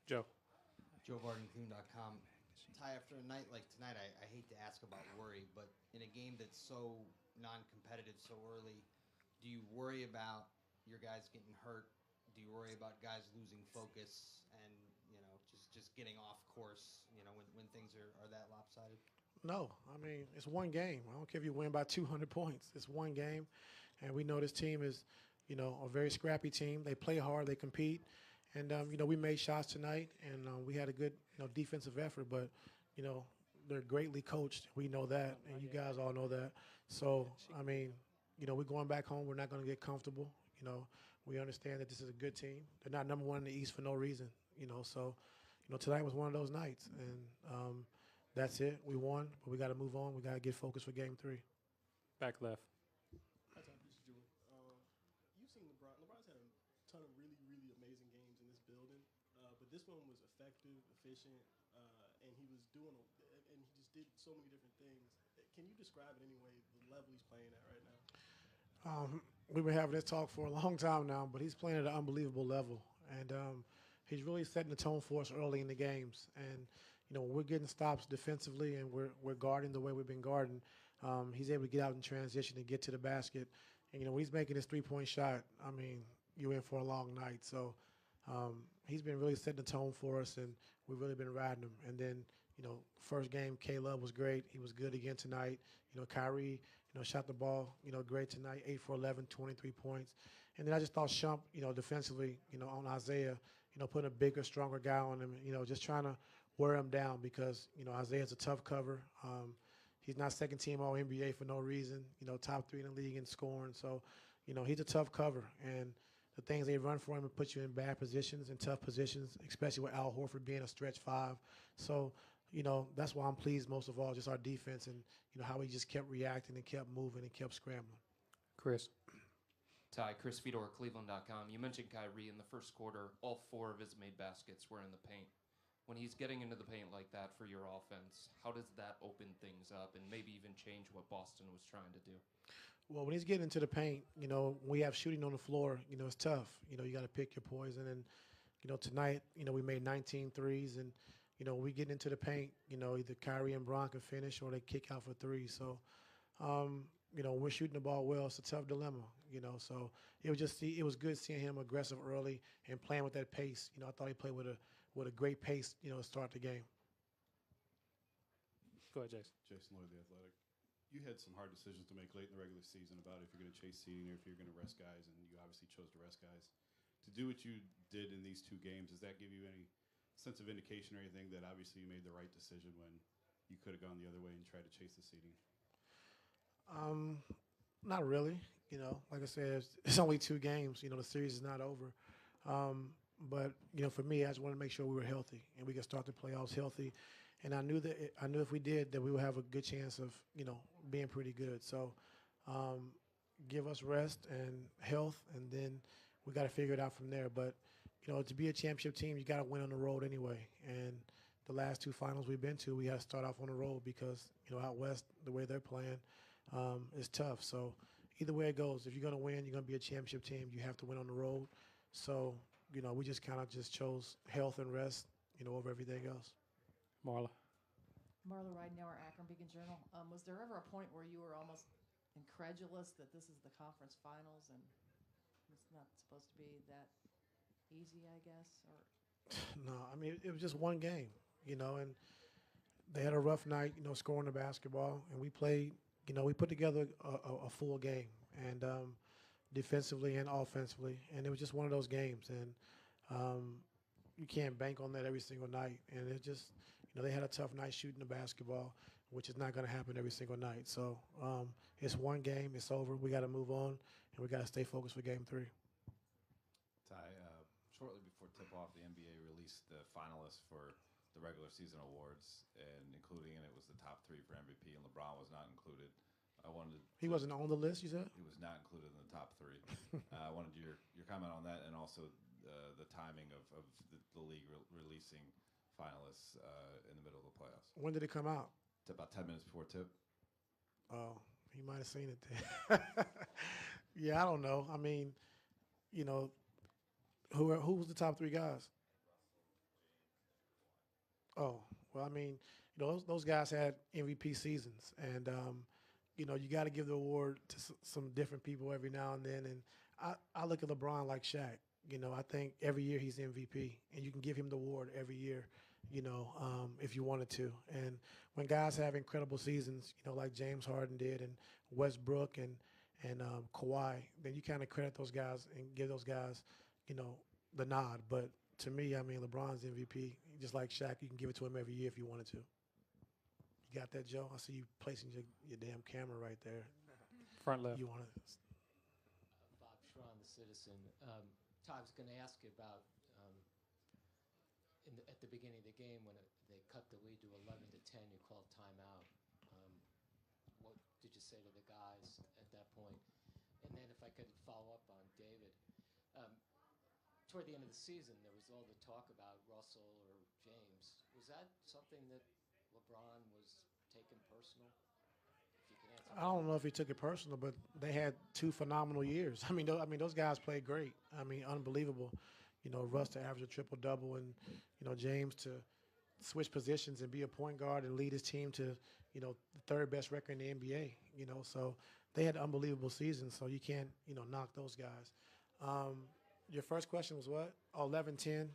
Joe. JoeVardenCoon.com. Ty, after a night like tonight, I hate to ask about worry, but in a game that's so non-competitive so early, do you worry about your guys getting hurt? Do you worry about guys losing focus and just getting off course? When things are that lopsided. No, I mean it's one game. I don't care if you win by 200 points. It's one game, and we know this team is, a very scrappy team. They play hard, they compete, and we made shots tonight, and we had a good, defensive effort. But, you know, they're greatly coached. We know that, and you guys all know that. So I mean, we're going back home. We're not going to get comfortable. We understand that this is a good team. They're not number one in the East for no reason. So, tonight was one of those nights, and that's it. We won, but we got to move on. We got to get focused for Game 3. Back left. Hi, Tom. This is Julie. You've seen LeBron. LeBron's had a ton of really, really amazing games in this building, but this one was effective, efficient, and he was and he just did so many different things. Can you describe it anyway, the level he's playing at right now? We've been having this talk for a long time now, but he's playing at an unbelievable level, and he's really setting the tone for us early in the games. And when we're getting stops defensively and we're guarding the way we've been guarding, he's able to get out in transition and get to the basket. And when he's making his 3-point shot, I mean, you're in for a long night. So he's been really setting the tone for us, and we've really been riding him. And then, first game, K-Love was great. He was good again tonight. Kyrie, shot the ball, great tonight, 8 for 11, 23 points. And then I just thought Shump, defensively, on Isaiah, putting a bigger, stronger guy on him, just trying to wear him down because, Isaiah's a tough cover. He's not second team All NBA for no reason, top 3 in the league in scoring. So, he's a tough cover. And the things they run for him and put you in bad positions and tough positions, especially with Al Horford being a stretch 5. So, that's why I'm pleased most of all, just our defense and, how he just kept reacting and kept moving and kept scrambling. Chris. Ty, Chris Fedor, Cleveland.com. You mentioned Kyrie in the first quarter. All 4 of his made baskets were in the paint. When he's getting into the paint like that for your offense, how does that open things up and maybe even change what Boston was trying to do? Well, when he's getting into the paint, we have shooting on the floor, it's tough. You got to pick your poison. And, tonight, we made 19 threes. And, we get into the paint, either Kyrie and Bron can finish or they kick out for 3. So, when we're shooting the ball well, it's a tough dilemma, So it was good seeing him aggressive early and playing with that pace. I thought he played with a great pace, to start the game. Go ahead, Jason. Jason Lloyd, The Athletic. You had some hard decisions to make late in the regular season about if you're going to chase seeding or if you're going to rest guys, and you obviously chose to rest guys. To do what you did in these 2 games, does that give you any sense of indication or anything that obviously you made the right decision when you could have gone the other way and tried to chase the seeding? Not really. Like I said, it's only 2 games. The series is not over. But for me, I just wanted to make sure we were healthy and we could start the playoffs healthy. And I knew if we did, that we would have a good chance of being pretty good. So give us rest and health, and then we got to figure it out from there. But to be a championship team, you got to win on the road anyway. And the last 2 finals we've been to, we had to start off on the road because out west, the way they're playing is tough. So either way it goes, if you're going to win, you're going to be a championship team. You have to win on the road. So we just kind of chose health and rest, over everything else. Marla. Marla Ridenour, Akron Beacon Journal. Was there ever a point where you were almost incredulous that this is the conference finals and it's not supposed to be that easy, I guess? Or No, I mean, it was just one game, and they had a rough night, scoring the basketball, and we played, we put together a full game, and defensively and offensively, and it was just one of those games, and you can't bank on that every single night, and it just, they had a tough night shooting the basketball, which is not going to happen every single night. So it's one game, it's over, we got to move on, and we got to stay focused for Game 3. Ty, shortly before tip-off, the NBA released the finalists for the regular season awards, and including in it was the top 3 for MVP, and LeBron was not included. He wasn't on the list, you said? He was not included in the top 3. I wanted your comment on that, and also the timing of the league releasing finalists in the middle of the playoffs. When did it come out? It's about 10 minutes before tip. Oh, he might have seen it then. Yeah, I don't know. I mean, who was the top 3 guys? Oh, well, I mean, those guys had MVP seasons, and you got to give the award to some different people every now and then. And I look at LeBron like Shaq. I think every year he's MVP, and you can give him the award every year. If you wanted to. And when guys have incredible seasons, like James Harden did, and Westbrook and Kawhi, then you kind of credit those guys and give those guys, the nod. But to me, I mean, LeBron's MVP. Just like Shaq, you can give it to him every year if you wanted to. You got that, Joe? I see you placing your damn camera right there. Front left. You want to? Bob Schron, the Citizen. Ty, I was going to ask you about at the beginning of the game when they cut the lead to 11-10, you called timeout. What did you say to the guys at that point? And then if I could follow up on David, toward the end of the season, there was all the talk about Russell or James. Was that something that LeBron was taking personal? If you can answer. I don't know if he took it personal, but they had 2 phenomenal years. I mean, those guys played great. I mean, unbelievable. Russ to average a triple-double, and James to switch positions and be a point guard and lead his team to the third best record in the NBA. So they had unbelievable seasons. So you can't knock those guys. Your first question was what? 11-10.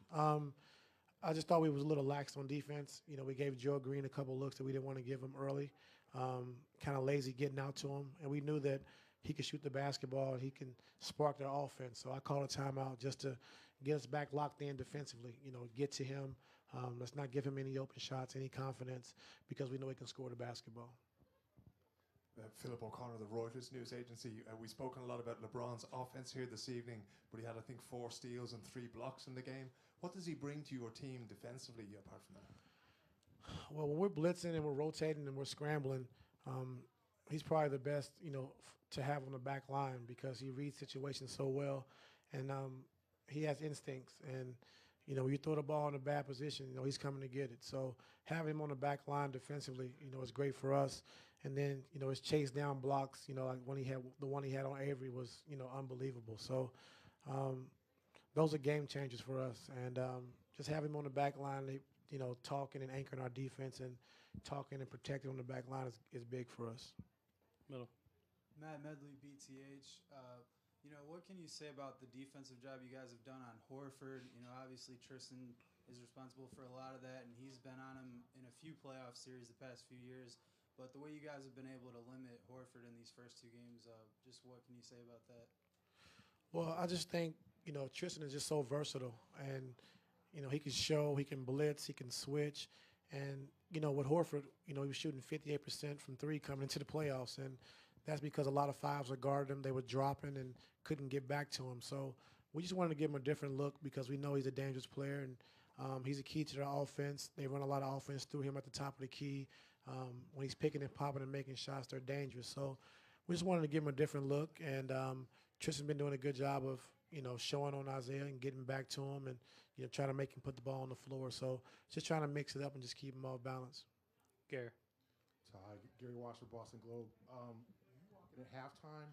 I just thought we was a little lax on defense. We gave Joe Green a couple looks that we didn't want to give him early. Kind of lazy getting out to him, and we knew that he could shoot the basketball and he can spark their offense. So I called a timeout just to get us back locked in defensively. Get to him. Let's not give him any open shots, any confidence, because we know he can score the basketball. Philip O'Connor, the Reuters news agency. We've spoken a lot about LeBron's offense here this evening, but he had, I think, 4 steals and 3 blocks in the game. What does he bring to your team defensively apart from that? Well, when we're blitzing and we're rotating and we're scrambling, he's probably the best, to have on the back line because he reads situations so well, and he has instincts. And when you throw the ball in a bad position, he's coming to get it. So having him on the back line defensively, is great for us. And then, his chase down blocks, like when the one he had on Avery was, unbelievable. So those are game changers for us. And just having him on the back line, talking and anchoring our defense and talking and protecting on the back line is big for us. Middle. Matt Medley, BTH. What can you say about the defensive job you guys have done on Horford? Obviously Tristan is responsible for a lot of that, and he's been on him in a few playoff series the past few years. But the way you guys have been able to limit Horford in these first 2 games, just what can you say about that? Well, I just think, Tristan is just so versatile. And, he can show, he can blitz, he can switch. And, with Horford, he was shooting 58% from 3 coming into the playoffs. And that's because a lot of fives were guarding him. They were dropping and couldn't get back to him. So we just wanted to give him a different look because we know he's a dangerous player. And he's a key to their offense. They run a lot of offense through him at the top of the key. When he's picking and popping and making shots, they're dangerous. So we just wanted to give him a different look. And Tristan's been doing a good job of, showing on Isaiah and getting back to him and, trying to make him put the ball on the floor. So just trying to mix it up and just keep him off balance. Gary. Gary Wasser, Boston Globe. You walk in at halftime.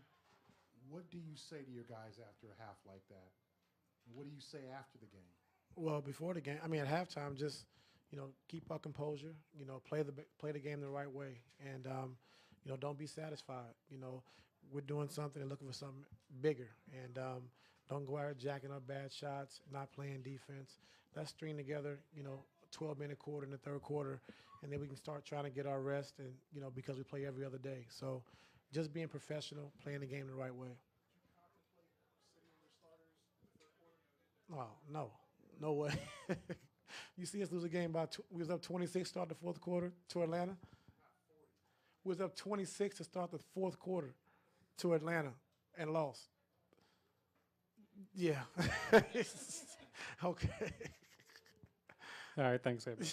What do you say to your guys after a half like that? And what do you say after the game? Well, before the game, at halftime, just keep our composure. Play the game the right way, and don't be satisfied. We're doing something and looking for something bigger, and don't go out jacking up bad shots, not playing defense. Let's string together, 12-minute quarter in the third quarter, and then we can start trying to get our rest, and because we play every other day. So, just being professional, playing the game the right way. Oh, no way. You see us lose a game we was up 26 to start the fourth quarter to Atlanta. We was up 26 to start the fourth quarter to Atlanta and lost. Yeah. Okay. All right, thanks, everybody.